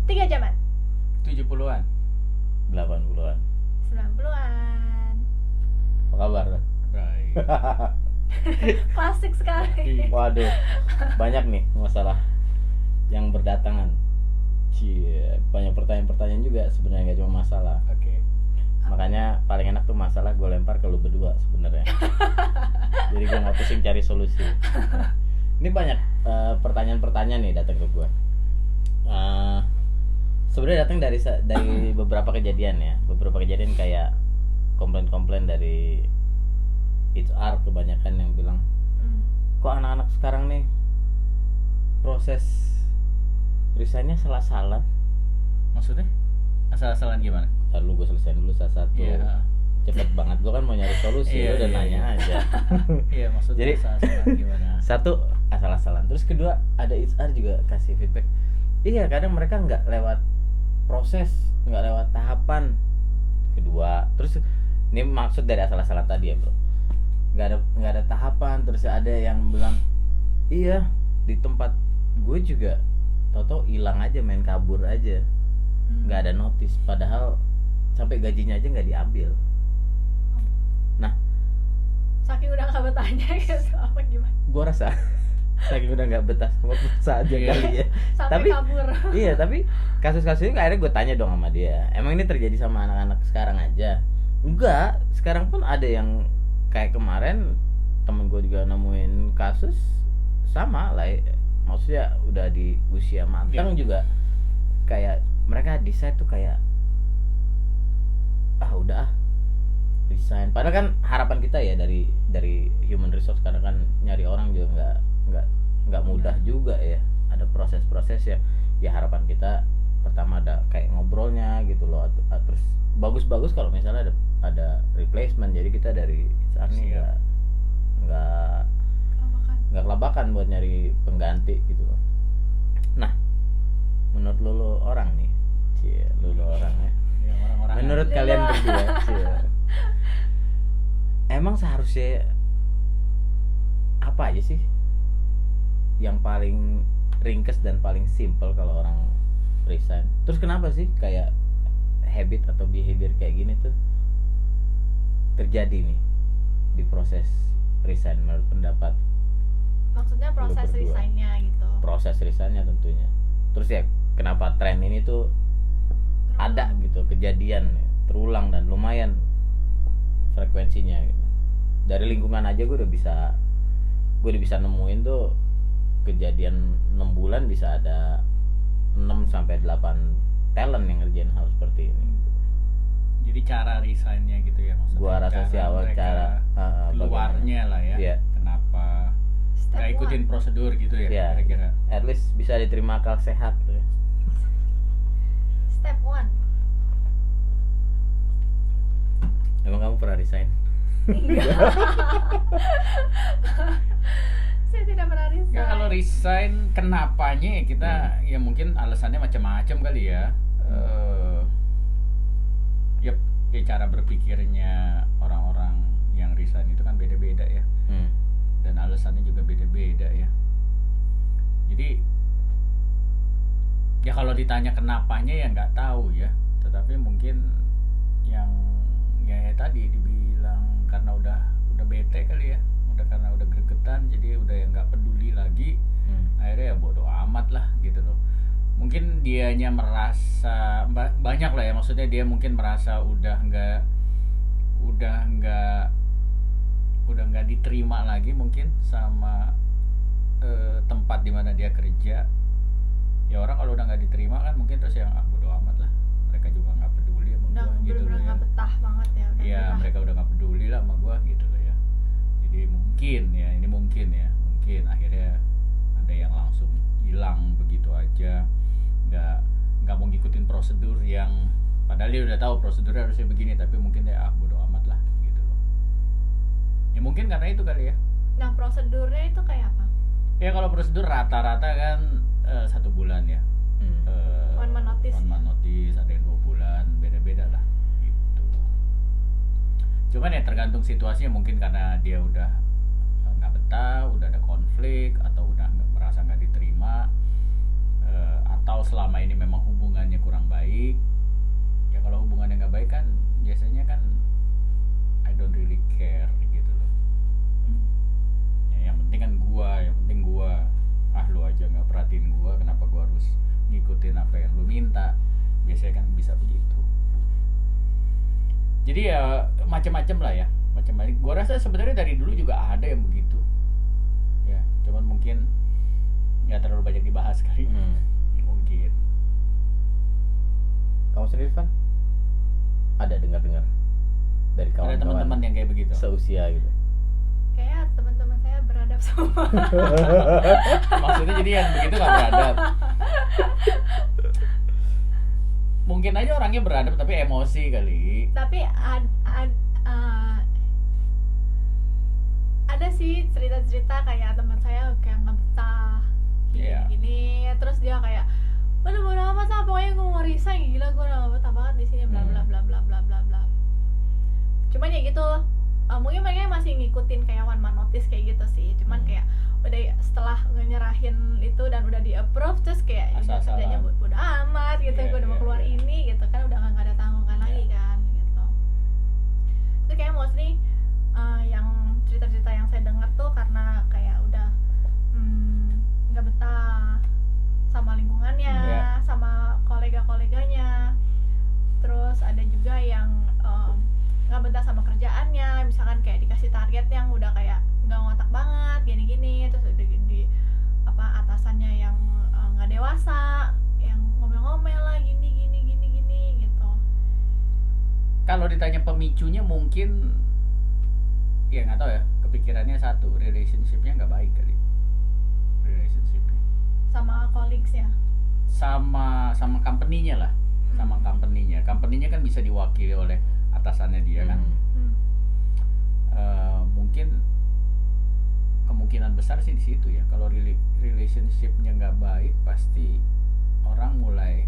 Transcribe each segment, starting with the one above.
3 jaman. 70-an. 80-an. 90-an. Apa kabar? Baik. Klasik sekali. Waduh, banyak nih masalah yang berdatangan. Cie, banyak pertanyaan-pertanyaan juga sebenarnya, nggak cuma masalah. Oke. Makanya paling enak tuh masalah gue lempar ke lu berdua sebenarnya. Jadi gue nggak pusing cari solusi. Ini banyak pertanyaan-pertanyaan nih datang ke gue. Sebenarnya datang dari beberapa kejadian ya, beberapa kejadian kayak komplain-komplain dari HR kebanyakan yang bilang, kok anak-anak sekarang nih proses resignnya salah-salah. Maksudnya? Asal-asalan gimana? Ntar lu gue selesaiin dulu satu-satu. Iya. Cepet banget, gue kan mau nyari solusi. Iya, lu udah iya, nanya iya. aja. Iya, maksudnya Jadi, asal-asalan gimana? Satu, asal-asalan. Terus kedua, ada HR juga kasih feedback. Iya, kadang mereka nggak lewat proses, nggak lewat tahapan. Kedua, terus ini maksud dari asal-asalan tadi ya bro, nggak ada tahapan. Terus ada yang bilang, iya di tempat gue juga tau-tau hilang aja, main kabur aja, nggak ada notice, padahal sampai gajinya aja nggak diambil. Nah, Saking udah gak betahnya gitu apa gimana? gue rasa saking udah nggak betah sama perusahaan aja Iya. kali ya. Sampai Tapi kabur. iya, tapi kasus-kasus ini akhirnya gue tanya dong sama dia, emang ini terjadi sama anak-anak sekarang aja? Enggak, sekarang pun ada yang kayak kemarin temen gue juga nemuin kasus sama lah, maksudnya udah di usia matang juga, kayak mereka decide tuh kayak udah resign. Padahal kan harapan kita ya dari human resource, karena kan nyari orang juga nggak mudah juga ya, ada proses-proses ya harapan kita pertama ada kayak ngobrolnya gitu loh, terus bagus-bagus kalau misalnya ada replacement, jadi kita dari HR nih nggak kelabakan buat nyari pengganti gitu loh. Nah, menurut lu orang nih, lu orang ya, Ya, orang-orang. menurut Lu. kalian berdua emang seharusnya apa aja sih yang paling ringkes dan paling simple kalau orang resign? Terus kenapa sih kayak habit atau behavior kayak gini tuh terjadi nih di proses resign menurut pendapat? Maksudnya proses Lu berdua. resignnya gitu. Proses resignnya tentunya. Terus ya kenapa tren ini tuh ada gitu, kejadian terulang dan lumayan frekuensinya gitu. Dari lingkungan aja gue udah bisa nemuin tuh kejadian 6 bulan bisa ada 6 sampai 8 talent yang ngerjain hal seperti ini. Jadi cara resignnya gitu ya maksudnya. Gua rasa sih awal mereka cara keluarnya lah ya. Iya. Kenapa Step nggak ikutin one. prosedur gitu ya Iya. kira-kira. At least bisa diterima akal sehat tuh ya. Step 1. Emang kamu pernah resign? Saya tidak pernah resign. Ya kalau resign kenapanya ya kita ya mungkin alasannya macam-macam kali ya. Ya cara berpikirnya orang-orang yang resign itu kan beda-beda ya. Dan alasannya juga beda-beda ya. Jadi ya kalau ditanya kenapanya ya nggak tahu ya. Tetapi mungkin yang ya tadi dibilang karena udah bete kali ya. Karena udah gregetan, jadi udah yang nggak peduli lagi. Akhirnya ya bodo amat lah gitu loh. Mungkin dianya merasa banyak lah ya, maksudnya dia mungkin merasa udah nggak diterima lagi mungkin sama tempat di mana dia kerja. Ya orang kalau udah nggak diterima kan mungkin terus yang bodo amat lah, mereka juga nggak peduli sama Udah gua gitu loh bener-bener ya. gak betah banget ya. Udah Iya, betah. mereka udah nggak peduli lah sama gua gitu loh ya. Jadi mungkin akhirnya ada yang langsung hilang begitu aja, nggak mau ngikutin prosedur yang padahal dia udah tahu prosedurnya harusnya begini, tapi mungkin dia bodo amat lah gitu loh. Ya mungkin karena itu kali ya. Nah, prosedurnya itu kayak apa? Ya kalau prosedur rata-rata kan 1 bulan ya. 1 month notice. 1 month notice, ada yang 2 bulan, beda-beda lah gitu. Cuman ya tergantung situasinya, mungkin karena dia udah nggak betah, udah ada konflik atau udah merasa nggak diterima, atau kalau selama ini memang hubungannya kurang baik, ya kalau hubungannya nggak baik kan biasanya kan I don't really care gitu loh. Ya, yang penting kan yang penting gua. Ah, lu aja nggak perhatiin gua, kenapa gua harus ngikutin apa yang lu minta? Biasanya kan bisa begitu. Jadi ya macam-macam lah ya, macam-macam. Gua rasa sebenarnya dari dulu juga ada yang begitu. Ya, cuman mungkin nggak terlalu banyak dibahas kali. Mungkin. Kamu sendiri Van? Ada dengar-dengar dari Ada kawan-kawan teman-teman yang kayak begitu. seusia gitu? Kayaknya teman-teman saya beradab semua. Maksudnya jadi yang begitu nggak beradab. Mungkin aja orangnya beradab tapi emosi kali. Tapi ada sih cerita-cerita kayak teman saya kayak nggak betah Iya. gini, terus dia kayak bodo amat lah, pokoknya gue mau resign, gila gue udah gak betah banget di sini, bla bla bla bla bla bla bla. Cuman ya gitu, mungkin mereka masih ngikutin kayak one man notice kayak gitu sih, cuman kayak udah setelah nyerahin itu dan udah di approve, terus kayak udah Asal-asalan. kerjanya bodo amat gitu, Iya, gue udah mau iya, keluar iya. ini gitu kan, udah gak ada tanggungan lagi kan gitu. Itu kayak mostly yang cerita-cerita yang saya dengar tuh karena kayak udah nggak betah sama lingkungannya, Iya. sama kolega-koleganya. Terus ada juga yang nggak betah sama kerjaannya, misalkan kayak dikasih target yang udah kayak nggak ngotak banget, gini-gini, terus udah di atasannya yang nggak dewasa, yang ngomel-ngomel lah, gini gitu. Kalau ditanya pemicunya mungkin ya nggak tahu ya, kepikirannya satu, relationshipnya nggak baik kali. Relationshipnya Sama colleagues-nya. sama company-nya lah, sama company-nya kan bisa diwakili oleh atasannya dia kan. Mungkin kemungkinan besar sih di situ ya, kalau relationship-nya nggak baik pasti orang mulai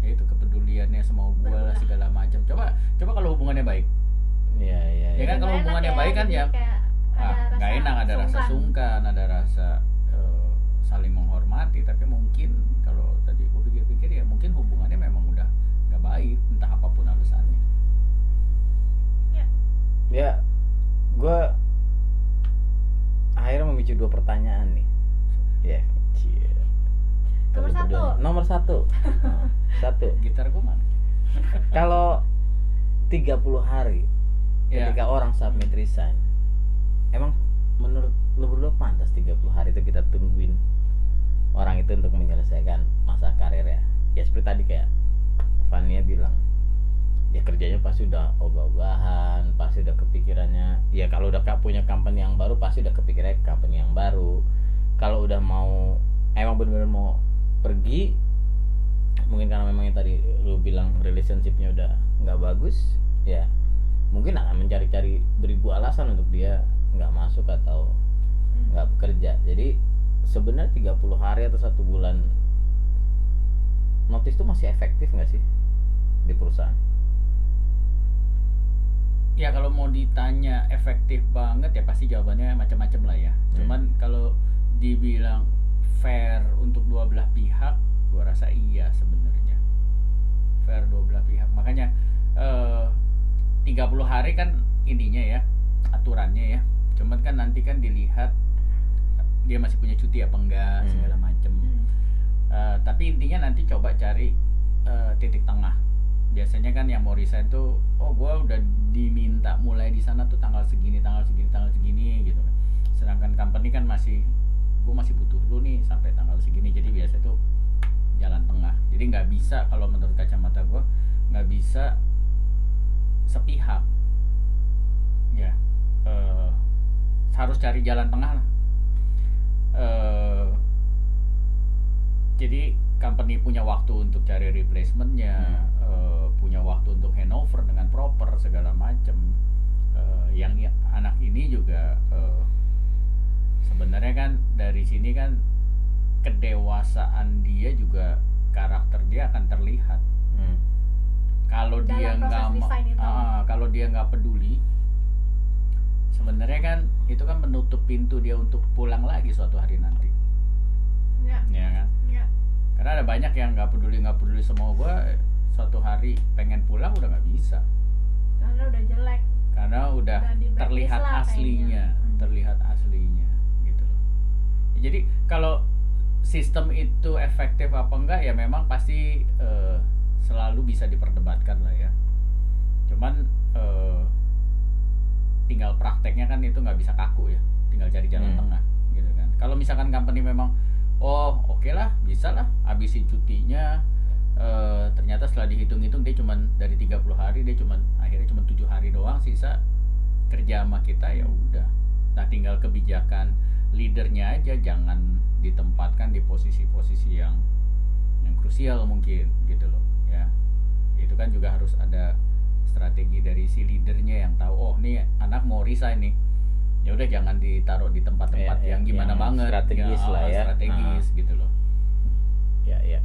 ya itu kepeduliannya sama gue lah segala macam. Coba kalau hubungannya baik. Iya. Ya kan, kalau Nggak hubungannya enak baik kan jadi ya kayak ada nggak rasa enak, ada rasa sungkan, ada rasa saling menghormati. Tapi mungkin kalau tadi gue pikir-pikir ya mungkin hubungannya memang udah nggak baik, entah apapun alasannya. Ya, gue akhirnya memicu 2 pertanyaan nih. Ya, cie. Nomor Kalau berdua- satu. Nomor 1. Satu. Gitar gue mana? Kalau 30 hari Ya. ketika orang submit resign, emang menurut lu berdua pantas 30 hari itu kita tungguin orang itu untuk menyelesaikan masa karirnya? Ya seperti tadi kayak Vania bilang, ya kerjanya pasti udah ogah-ogahan, pasti udah kepikirannya, ya kalau udah punya company yang baru pasti udah kepikirannya ke company yang baru. Kalau udah mau emang benar-benar mau pergi, mungkin karena memang yang tadi lu bilang relationshipnya udah nggak bagus, ya mungkin akan mencari-cari beribu alasan untuk dia nggak masuk atau nggak bekerja. Jadi sebenarnya 30 hari atau 1 bulan notice itu masih efektif nggak sih di perusahaan? Ya kalau mau ditanya efektif banget ya pasti jawabannya macam-macam lah ya. Cuman kalau dibilang fair untuk dua belah pihak, gua rasa iya sebenarnya. Fair dua belah pihak. Makanya 30 hari kan ininya ya, aturannya ya. Cuman kan nanti kan dilihat dia masih punya cuti apa enggak, segala macem. Tapi intinya nanti coba cari titik tengah. Biasanya kan yang mau resign tuh, oh gue udah diminta mulai di sana tuh tanggal segini gitu kan. Sedangkan company kan gue masih butuh lu nih sampai tanggal segini. Jadi biasa tuh jalan tengah. Jadi nggak bisa, kalau menurut kacamata gue nggak bisa sepihak. Ya harus cari jalan tengah lah. Jadi company punya waktu untuk cari replacementnya, punya waktu untuk handover dengan proper segala macam. Yang anak ini juga sebenarnya kan dari sini kan kedewasaan dia juga, karakter dia akan terlihat. Kalau dia kalau dia nggak peduli, sebenarnya kan itu kan menutup pintu dia untuk pulang lagi suatu hari nanti. Ya kan? Ya. Karena ada banyak yang nggak peduli sama gue, suatu hari pengen pulang udah nggak bisa karena udah jelek. karena udah Udah di blacklist terlihat lah aslinya, kayaknya. terlihat aslinya gitu loh. Jadi kalau sistem itu efektif apa enggak ya memang pasti selalu bisa diperdebatkan lah ya. Cuman tinggal prakteknya kan itu nggak bisa kaku ya, tinggal cari jalan tengah gitu kan. Kalau misalkan company memang oke lah, bisa lah habisin cutinya, ternyata setelah dihitung-hitung dia cuman dari 30 hari dia akhirnya cuma 7 hari doang sisa kerja sama kita, ya udah. Nah tinggal kebijakan leadernya aja, jangan ditempatkan di posisi-posisi yang krusial mungkin gitu loh ya. Itu kan juga harus ada strategi dari si leadernya yang tahu nih anak mau resign nih, ya udah jangan ditaruh di tempat-tempat yang gimana yang banget, strategis lah ya. strategis gitu loh Ya. ya.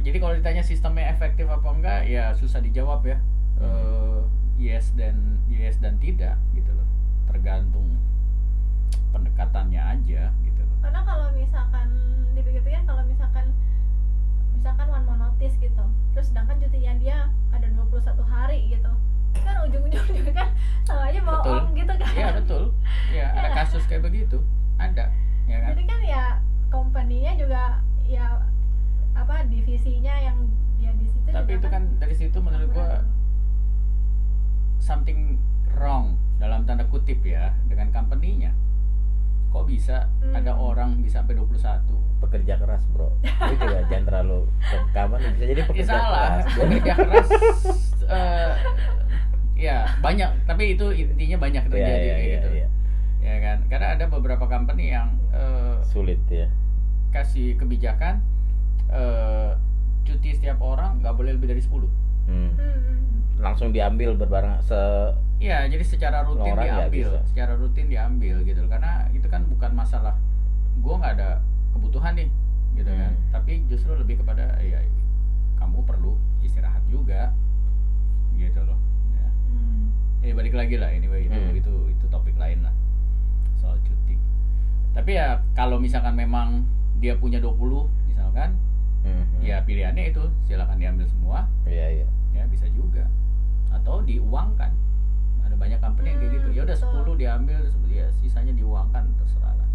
Jadi kalau ditanya sistemnya efektif apa enggak ya susah dijawab ya. Yes dan tidak gitu loh, tergantung pendekatannya aja gitu loh. Karena kalau misalkan dipikir-pikir, kalau misalkan one more notice gitu, terus sedangkan cutinya dia ada 21 hari gitu, kan ujung-ujungnya kan sama aja bohong gitu kan. Iya betul ya, ada kasus kayak begitu, ada ya kan. Jadi kan ya company-nya juga ya apa divisinya yang dia di situ Tapi juga itu kan dari situ menurut gua something wrong dalam tanda kutip ya dengan company-nya. Kok bisa ada orang bisa sampai 21? Pekerja keras bro, itu juga jangan terlalu kapan bisa jadi Ya pekerja salah, keras. pekerja keras ya banyak, tapi itu intinya banyak terjadi kayak gitu. Iya. Ya kan, karena ada beberapa company yang Sulit ya. kasih kebijakan cuti setiap orang nggak boleh lebih dari 10. Langsung diambil berbareng Iya, jadi secara rutin Orang nggak diambil, bisa. secara rutin diambil gitu loh. Karena itu kan bukan masalah gue nggak ada kebutuhan nih, gitu kan. Tapi justru lebih kepada ya kamu perlu istirahat juga, gitu loh. Ya. Jadi balik lagi lah, anyway itu topik lain lah soal cuti. Tapi ya kalau misalkan memang dia punya 20 misalkan, ya pilihannya itu silakan diambil semua. Iya. Ya bisa juga, atau diuangkan. Ada banyak company yang kayak gitu, ya udah 10 diambil, ya sisanya diuangkan, terserah lah,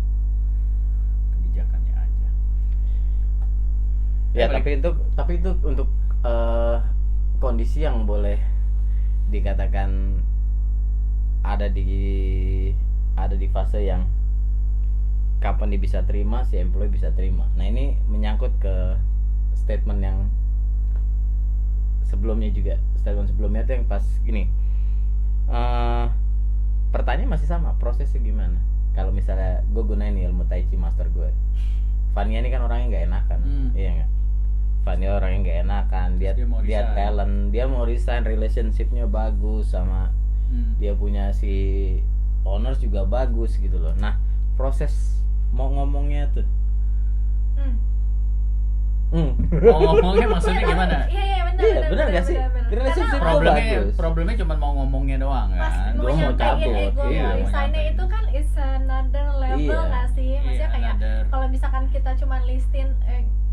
kebijakannya aja. Ya balik- tapi itu untuk kondisi yang boleh dikatakan ada di fase yang company bisa terima, si employee bisa terima. Nah ini menyangkut ke statement yang sebelumnya juga, statement sebelumnya tuh yang pas gini, pertanyaan masih sama, prosesnya gimana kalau misalnya gue gunain ilmu Tai Chi master gue. Fania ini kan orangnya nggak enakan, iya nggak? Fania orangnya nggak enakan, dia mau resign. talent, dia mau resign, relationshipnya bagus sama dia punya si owners juga bagus gitu loh. Nah proses mau ngomongnya tuh Mau ngomongnya maksudnya gimana? Iya benar nggak sih? Relationship Karena bagus. Problemnya cuma mau ngomongnya doang pas kan. mau Gua mau nyampein cabut, ego iya, mau mau resignnya nyampein. itu kan is another level Iya. nggak sih? Maksudnya Iya, kayak another. kalau misalkan kita cuma listin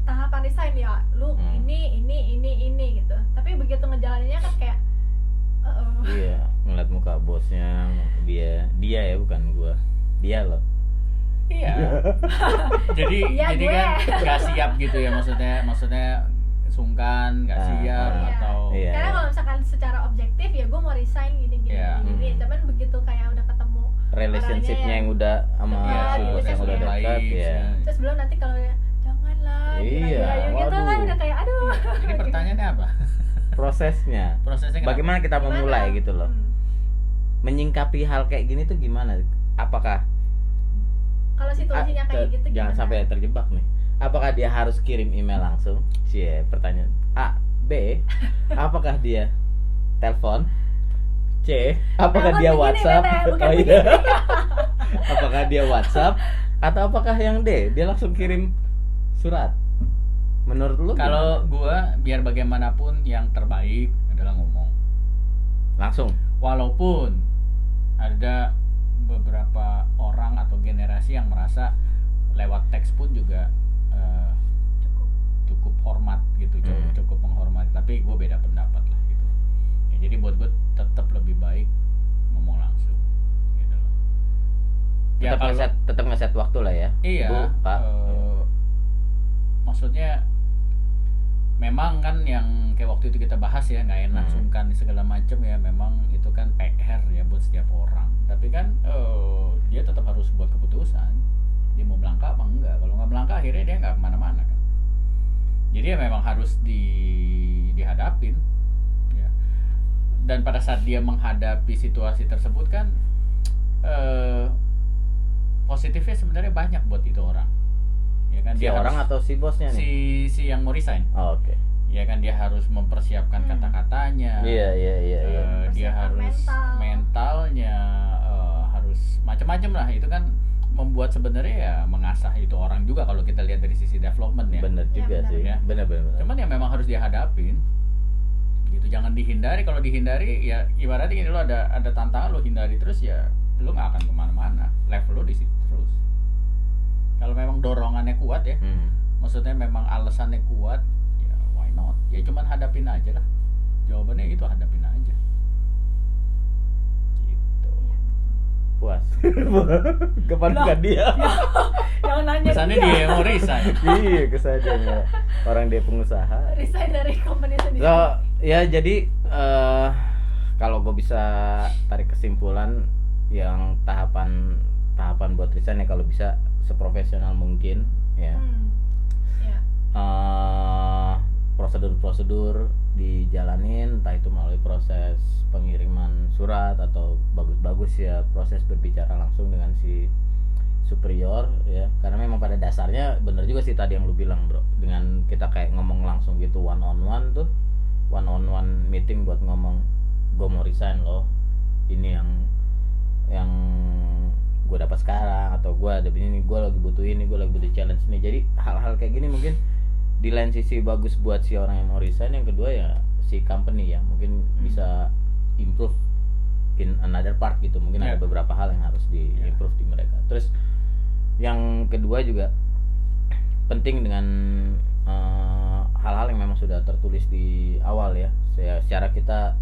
tahapan resign ya lu ini gitu, tapi begitu ngejalaninnya kan kayak Iya, ngeliat muka bosnya, dia ya bukan gua, dia loh. Iya. jadi Iya, jadi gue. kan nggak siap gitu ya, maksudnya sungkan, nggak siap Iya. atau Iya. karena kalau misalkan secara objektif ya gue mau resign gini Iya. cuman begitu kayak udah ketemu Relationshipnya orangnya yang udah sama Iya, si bos yang udah relationship dekat ya. terus belum nanti kalau dia janganlah Iya, gitu kan waduh. udah kayak aduh. Jadi pertanyaannya apa? Prosesnya, Prosesnya kenapa? bagaimana kita Gimana? memulai gitu loh. Menyingkapi hal kayak gini tuh gimana? Apakah Kalau situasinya kayak gitu jangan gimana? sampai terjebak nih. Apakah dia harus kirim email langsung? Cie, pertanyaan A, B, apakah dia telepon? C, apakah Telepon dia begini, WhatsApp? Bete, bukan Oh iya. begini. Apakah dia WhatsApp atau apakah yang D, dia langsung kirim surat? Menurut lu Kalau gimana? gua biar bagaimanapun yang terbaik adalah ngomong. Langsung. Walaupun ada beberapa orang atau generasi yang merasa lewat teks pun juga tapi gue beda pendapat lah gitu ya. Jadi buat gue tetap lebih baik ngomong langsung gitu loh. Ya kalau tetap ngeset waktu lah ya. iya Bu, Pak. Maksudnya memang kan yang kayak waktu itu kita bahas ya, nggak enak sungkan segala macam ya, memang itu kan PR ya buat setiap orang. Tapi kan dia tetap harus buat keputusan, dia mau melangkah apa enggak. Kalau nggak melangkah akhirnya dia nggak kemana-mana kan. Jadi ya memang harus dihadapin ya. Dan pada saat dia menghadapi situasi tersebut kan positifnya sebenarnya banyak buat itu orang ya kan. Si Dia orang harus, atau si bosnya nih? si yang mau resign. Oh, oke. Ya kan dia harus mempersiapkan kata-katanya. Iya. Dia harus mentalnya harus macam-macam lah. Itu kan membuat sebenarnya ya mengasah itu orang juga kalau kita lihat dari sisi development ya. Bener juga bener. sih. Ya. Bener. Cuman ya memang harus dihadapin. Gitu, jangan dihindari. Kalau dihindari ya ibaratnya gini, lo ada tantangan lo hindari terus ya lo nggak akan kemana-mana. Level lo di situ terus. Kalau memang dorongannya kuat ya, maksudnya memang alasannya kuat, ya why not? Ya cuman hadapin aja lah. Jawabannya itu hadapin aja. Gitu. Puas. Kepada dia. Jangan nanya Kesannya dia yang mau resign. Iya, kesannya orang dia pengusaha. resign dari company sendiri. So, ya jadi kalau gue bisa tarik kesimpulan yang tahapan buat resign ya kalau bisa seprofesional mungkin ya. Ya. Prosedur-prosedur dijalanin, entah itu melalui proses pengiriman surat atau bagus-bagus ya proses berbicara langsung dengan si superior ya, karena memang pada dasarnya bener juga sih tadi yang lu bilang bro, dengan kita kayak ngomong langsung gitu one on one meeting buat ngomong gue mau resign loh, ini yang gue dapat sekarang, atau gue ada ini, gue lagi butuh ini, gue lagi butuh challenge nih. Jadi hal-hal kayak gini mungkin di lain sisi bagus buat si orang yang mau resign, yang kedua ya si company ya mungkin bisa improve in another part gitu, mungkin ada beberapa hal yang harus di improve di mereka. Terus yang kedua juga penting dengan hal-hal yang memang sudah tertulis di awal ya. Secara kita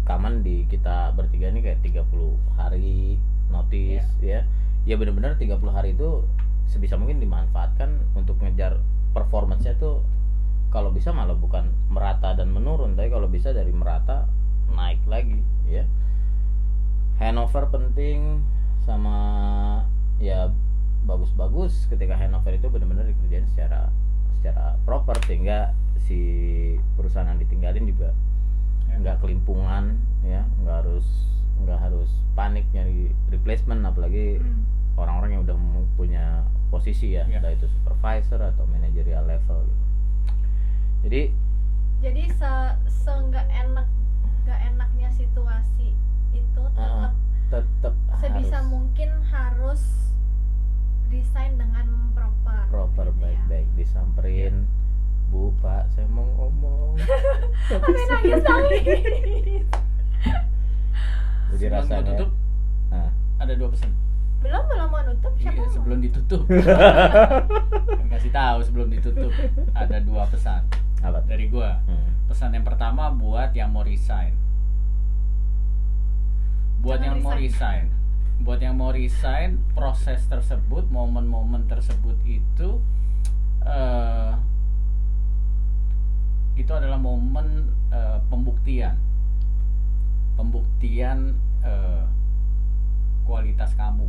kaman di kita bertiga ini kayak 30 hari notice ya benar-benar 30 hari itu sebisa mungkin dimanfaatkan untuk ngejar performance-nya tuh, kalau bisa malah bukan merata dan menurun, tapi kalau bisa dari merata naik lagi ya. Handover penting, sama ya bagus-bagus ketika handover itu benar-benar dikerjain secara proper sehingga si perusahaan yang ditinggalin juga nggak kelimpungan ya, nggak harus panik nyari replacement, apalagi orang-orang yang udah punya posisi ya, entah itu supervisor atau managerial level gitu. Jadi nggak enaknya situasi itu tetap sebisa harus mungkin harus resign dengan proper gitu baik-baik disamperin, Bu, Pak, saya mau ngomong. Sampai nangis. Jadi Sebelum rasanya mau tutup ada 2 pesan. belum mau nutup siapa Iya, mau? sebelum ditutup. Kasih tahu sebelum ditutup ada 2 pesan apa tuh? dari gua. Pesan yang pertama buat yang mau resign. Buat yang mau resign, proses tersebut, momen-momen tersebut itu adalah momen pembuktian kualitas kamu.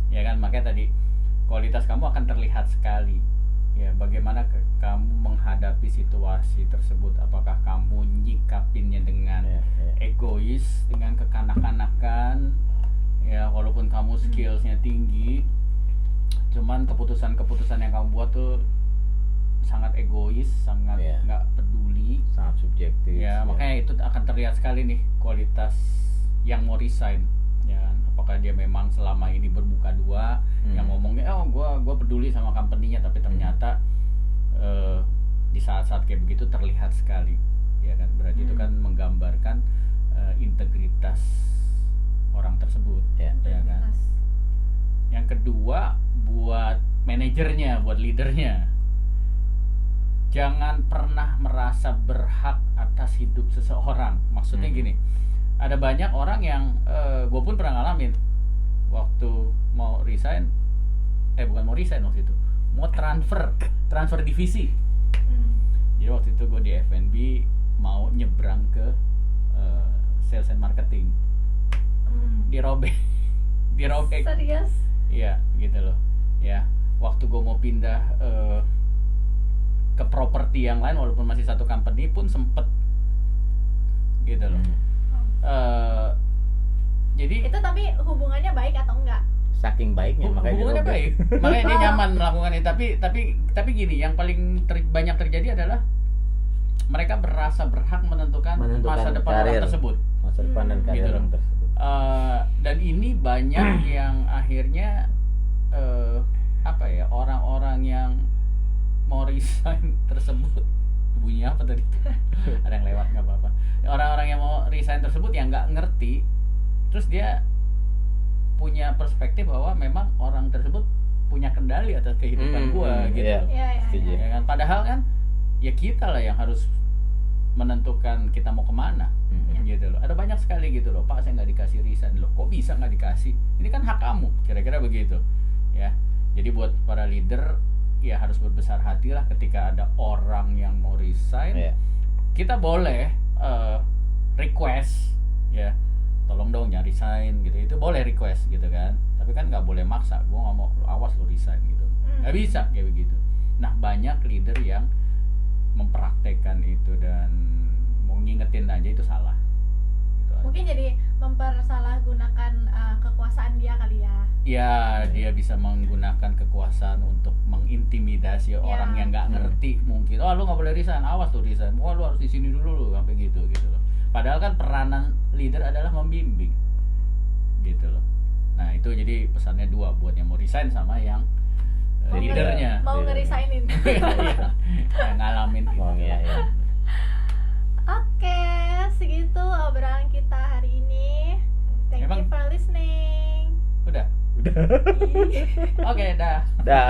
Ya kan, makanya tadi kualitas kamu akan terlihat sekali ya, bagaimana kamu menghadapi situasi tersebut. Apakah kamu nyikapinnya dengan egois, dengan kekanak-kanakan ya, walaupun kamu skillsnya tinggi, cuman keputusan-keputusan yang kamu buat tuh sangat egois, sangat nggak peduli, sangat subjektif ya. Makanya itu akan terlihat sekali nih kualitas yang mau resign ya. Apakah dia memang selama ini bermuka dua, yang ngomongnya gue peduli sama company-nya, tapi ternyata di saat-saat kayak begitu terlihat sekali ya kan, berarti itu kan menggambarkan integritas orang tersebut ya kan. Yang kedua buat manajernya, buat leadernya, jangan pernah merasa berhak atas hidup seseorang. Maksudnya gini, ada banyak orang yang gue pun pernah ngalamin waktu mau resign, bukan mau resign waktu itu, mau transfer divisi. Jadi waktu itu gue di F&B mau nyebrang ke sales and marketing, dirobek. Serius? Iya gitu loh ya. Waktu gue mau pindah ke properti yang lain walaupun masih satu company pun sempet gitu loh. Jadi Itu tapi hubungannya baik atau enggak? Saking baiknya makanya hubungannya dirobek. baik, makanya dia nyaman melakukan itu. Tapi gini, yang paling banyak terjadi adalah mereka berasa berhak menentukan masa depan karir. orang tersebut. Masa depan dan karir Gitu loh. orang tersebut. Dan ini banyak yang akhirnya orang-orang yang mau resign tersebut, bunyi apa tadi? Ada yang lewat, nggak apa-apa. Orang-orang yang mau resign tersebut yang nggak ngerti, terus dia punya perspektif bahwa memang orang tersebut punya kendali atas kehidupan gua gitu. Iya. Iya. Setuju. Ya kan, padahal kan ya kita lah yang harus menentukan kita mau kemana. Gitu loh. Ada banyak sekali gitu loh, Pak saya nggak dikasih resign. Loh kok bisa nggak dikasih? Ini kan hak kamu, kira-kira begitu ya. Jadi buat para leader ya harus berbesar hati lah ketika ada orang yang mau resign. Iya. Kita boleh request ya, tolong dong jangan resign gitu, itu boleh request gitu kan, tapi kan nggak boleh maksa, gue nggak mau, awas lo resign gitu, nggak bisa kayak begitu. Nah banyak leader yang mempraktekkan itu dan mau ngingetin aja itu salah gitu aja. Mungkin jadi mempersalahgunakan kekuasaan dia kali ya. Ya dia bisa menggunakan kekuasaan untuk mengintimidasi orang yang nggak ngerti mungkin. Oh lu nggak boleh resign, awas tuh resign. Wah lu harus di sini dulu lu sampai gitu loh. Padahal kan peranan leader adalah membimbing gitu loh. Nah itu jadi pesannya dua buat yang mau resign sama yang leadernya. Mau ngerisainin. Iya, yang ngalamin gitu. Oh iya ya. Oke, segitu obrolan kita hari ini. Thank you for listening. Udah. Oke, dah. Dah.